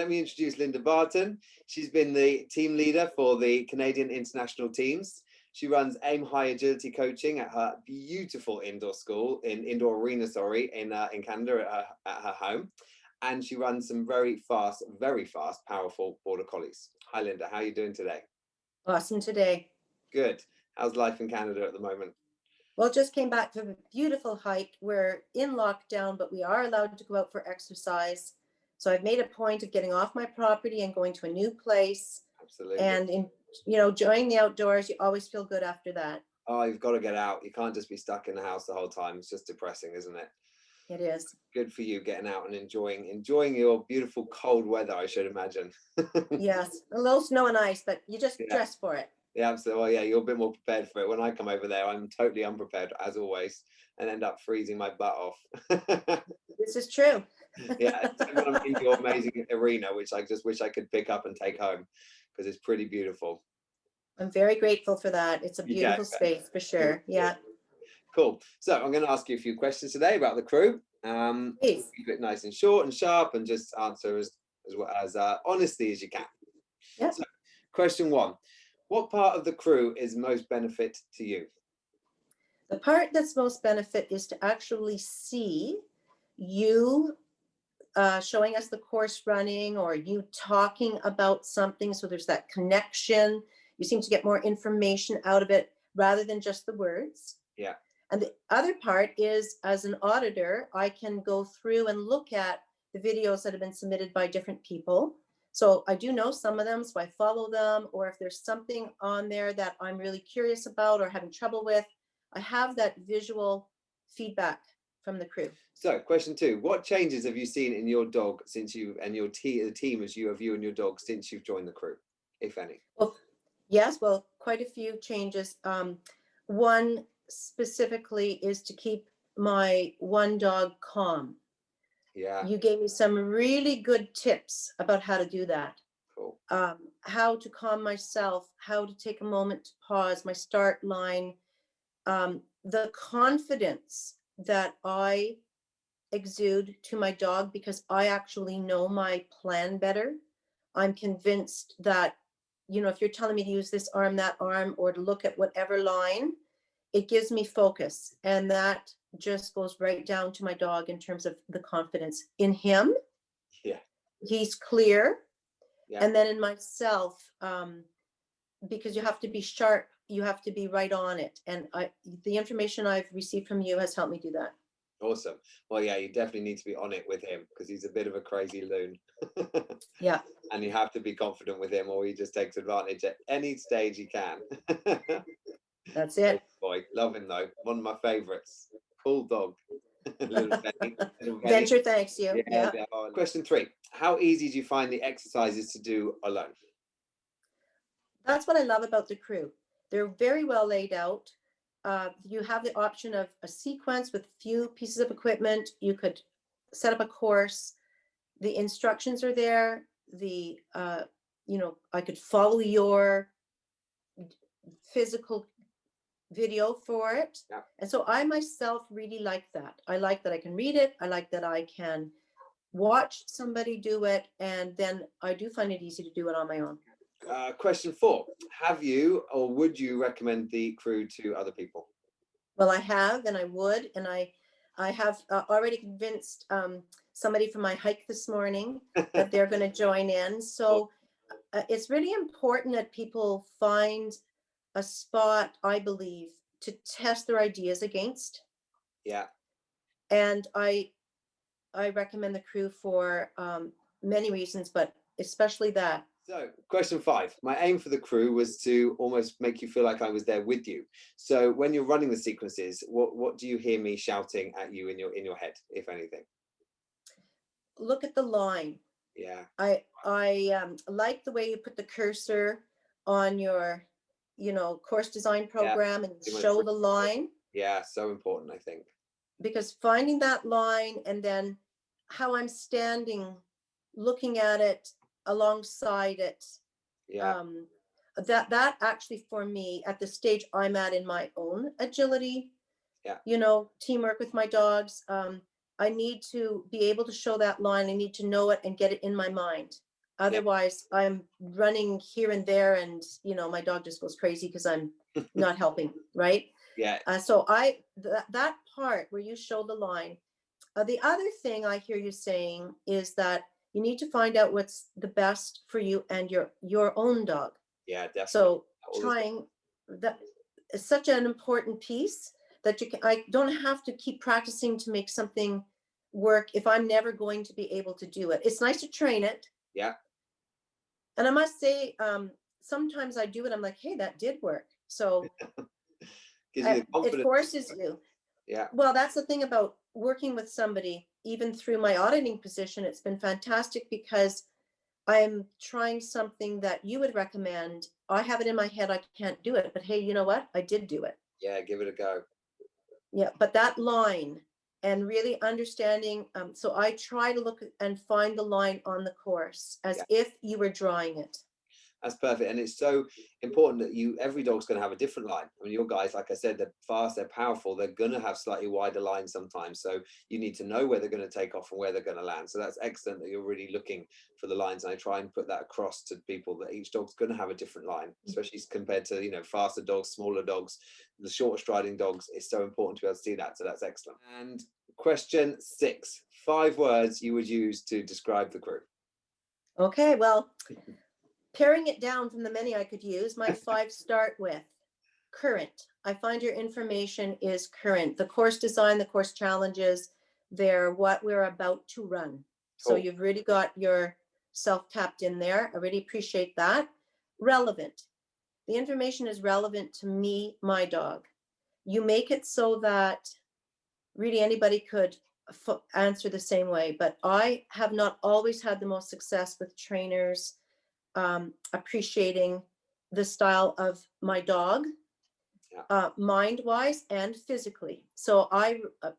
let me introduce Linda Barton. She's been the team leader for the Canadian international teams. She runs Aim High Agility Coaching at her beautiful indoor arena, in Canada at her home. And she runs some very fast, powerful border collies. Hi, Linda. How are you doing today? Awesome today. Good. How's life in Canada at the moment? Well, just came back from a beautiful hike. We're in lockdown, but we are allowed to go out for exercise. So I've made a point of getting off my property and going to a new place. Absolutely. And enjoying the outdoors. You always feel good after that. Oh, you've got to get out. You can't just be stuck in the house the whole time. It's just depressing, isn't it? It is. Good for you getting out and enjoying your beautiful cold weather, I should imagine. Yes, a little snow and ice, but you just dress for it. Yeah, absolutely. Well, yeah, you're a bit more prepared for it. When I come over there, I'm totally unprepared, as always, and end up freezing my butt off. This is true. Yeah, when I'm in your amazing arena, which I just wish I could pick up and take home, because it's pretty beautiful. I'm very grateful for that. It's a beautiful space for sure. Yeah. Cool. So I'm going to ask you a few questions today about the crew. Please. Keep it nice and short and sharp, and just answer as honestly as you can. Yeah. So, question 1. What part of the crew is most benefit to you? The part that's most benefit is to actually see you showing us the course running, or you talking about something. So there's that connection. You seem to get more information out of it rather than just the words. Yeah. And the other part is, as an auditor, I can go through and look at the videos that have been submitted by different people. So I do know some of them, so I follow them, or if there's something on there that I'm really curious about or having trouble with, I have that visual feedback from the crew. So question 2, what changes have you seen in your dog since you and your the team as you and your dog since you've joined the crew, if any? Well, yes, well, quite a few changes. One specifically is to keep my one dog calm. Yeah. You gave me some really good tips about how to do that. Cool. How to calm myself, how to take a moment to pause, my start line, the confidence that I exude to my dog because I actually know my plan better. I'm convinced that, if you're telling me to use this arm, that arm, or to look at whatever line, it gives me focus. And that just goes right down to my dog in terms of the confidence in him. Yeah. He's clear. Yeah. And then in myself, because you have to be sharp, you have to be right on it. And the information I've received from you has helped me do that. Awesome. Well, yeah, you definitely need to be on it with him because he's a bit of a crazy loon. Yeah. And you have to be confident with him, or he just takes advantage at any stage he can. That's it. Boy, love him though. One of my favorites. Cool dog. Little Benny. Venture thanks you. Yeah. Question 3. How easy do you find the exercises to do alone? That's what I love about the crew. They're very well laid out. You have the option of a sequence with few pieces of equipment. You could set up a course. The instructions are there. I could follow your physical video for it. Yeah. And so I myself really like that. I like that I can read it. I like that I can watch somebody do it. And then I do find it easy to do it on my own. Question 4. Have you or would you recommend the crew to other people? Well, I have, and I would, and I have already convinced somebody from my hike this morning that they're going to join in. So it's really important that people find a spot, I believe, to test their ideas against. Yeah. And I recommend the crew for many reasons, but especially that. So question 5, my aim for the crew was to almost make you feel like I was there with you. So when you're running the sequences, what do you hear me shouting at you in your head, if anything? Look at the line. Yeah. I like the way you put the cursor on your, course design program and show the line. Yeah, so important, I think. Because finding that line and then how I'm standing, looking at it, alongside it. Yeah. That actually for me at the stage I'm at in my own agility, teamwork with my dogs. I need to be able to show that line. I need to know it and get it in my mind. Otherwise, I'm running here and there, and my dog just goes crazy because I'm not helping, right? Yeah. So that part where you show the line. The other thing I hear you saying is that you need to find out what's the best for you and your own dog. Yeah, definitely. So trying that is such an important piece that I don't have to keep practicing to make something work if I'm never going to be able to do it. It's nice to train it. Yeah. And I must say, sometimes I do it. I'm like, hey, that did work. So Gives you the confidence. It forces you. Yeah. Well, that's the thing about working with somebody, even through my auditing position. It's been fantastic because I'm trying something that you would recommend. I have it in my head, I can't do it, but hey, you know what? I did do it. Yeah, give it a go. Yeah, but that line and really understanding. So I try to look and find the line on the course as if you were drawing it. That's perfect. And it's so important that every dog's going to have a different line. I mean, your guys, like I said, they're fast, they're powerful, they're going to have slightly wider lines sometimes. So you need to know where they're going to take off and where they're going to land. So that's excellent that you're really looking for the lines. And I try and put that across to people that each dog's going to have a different line, especially compared to, faster dogs, smaller dogs, the shorter striding dogs. It's so important to be able to see that. So that's excellent. And question 6, 5 words you would use to describe the crew. Okay, well, paring it down from the many I could use, my 5 start with current. I find your information is current. The course design, the course challenges, they're what we're about to run. So you've really got yourself tapped in there. I really appreciate that. Relevant. The information is relevant to me, my dog. You make it so that really anybody could answer the same way, but I have not always had the most success with trainers appreciating the style of my dog, mind-wise and physically. So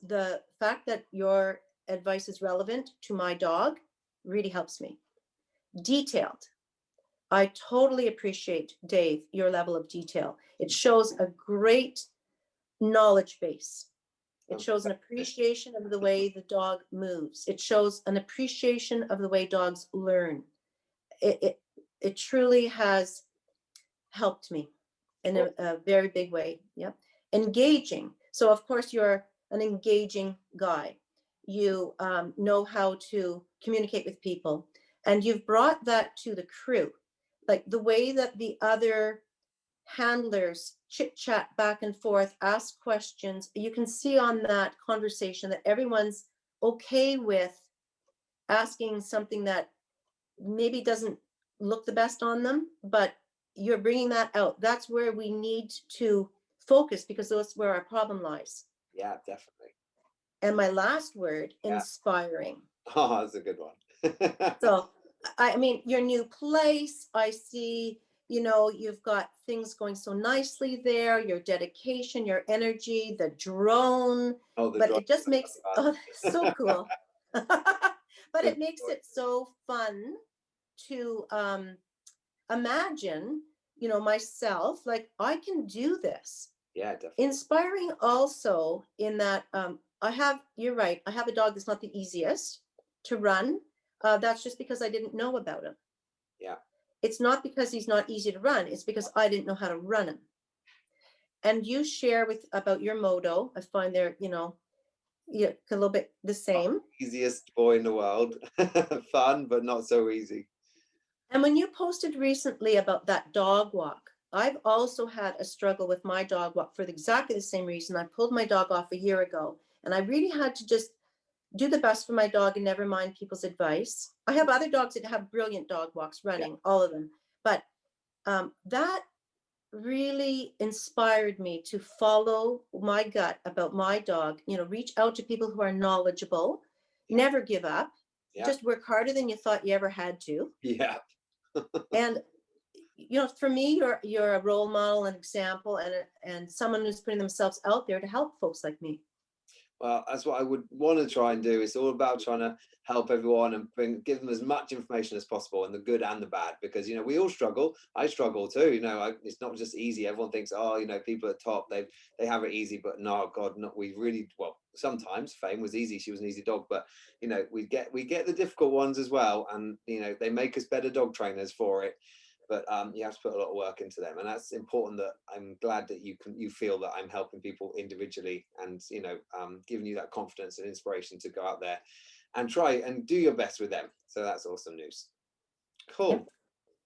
the fact that your advice is relevant to my dog really helps me. Detailed. I totally appreciate, Dave, your level of detail. It shows a great knowledge base. It shows an appreciation of the way the dog moves. It shows an appreciation of the way dogs learn. It truly has helped me in a very big way. Yep. Engaging. So of course you're an engaging guy. You know how to communicate with people, and you've brought that to the crew. Like the way that the other handlers chit chat back and forth, ask questions. You can see on that conversation that everyone's okay with asking something that maybe doesn't look the best on them, but you're bringing that out. That's where we need to focus because that's where our problem lies. Yeah, definitely. And my last word, inspiring. Oh, that's a good one. So, I mean, your new place, I see, you've got things going so nicely there, your dedication, your energy, the drone, but it just makes, so cool. But it makes it so fun to imagine, myself, like I can do this. Yeah, definitely. Inspiring also in that you're right, I have a dog that's not the easiest to run. That's just because I didn't know about him. Yeah. It's not because he's not easy to run. It's because I didn't know how to run him. And you share about your moto. I find they're, a little bit the same. Easiest boy in the world. Fun, but not so easy. And when you posted recently about that dog walk, I've also had a struggle with my dog walk for exactly the same reason. I pulled my dog off a year ago, and I really had to just do the best for my dog and never mind people's advice. I have other dogs that have brilliant dog walks running, all of them. But that really inspired me to follow my gut about my dog, reach out to people who are knowledgeable, never give up, just work harder than you thought you ever had to. Yeah. And for me, you're a role model, an example, and someone who's putting themselves out there to help folks like me. Well, that's what I would want to try and do. It's all about trying to help everyone and give them as much information as possible, and the good and the bad, because we all struggle. I struggle too. It's not just easy. Everyone thinks, oh, people at top, they have it easy, but no, God, not we really. Well, sometimes Fame was easy. She was an easy dog, but we get the difficult ones as well, and they make us better dog trainers for it. But you have to put a lot of work into them, and that's important. That I'm glad that you feel that I'm helping people individually, and giving you that confidence and inspiration to go out there and try and do your best with them. So that's awesome news. Cool. Yep.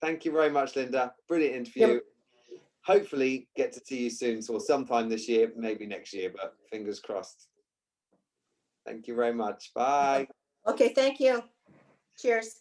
Thank you very much, Linda. Brilliant interview. Yep. Hopefully get to see you soon, or sometime this year, maybe next year, but fingers crossed. Thank you very much. Bye. Okay, thank you. Cheers.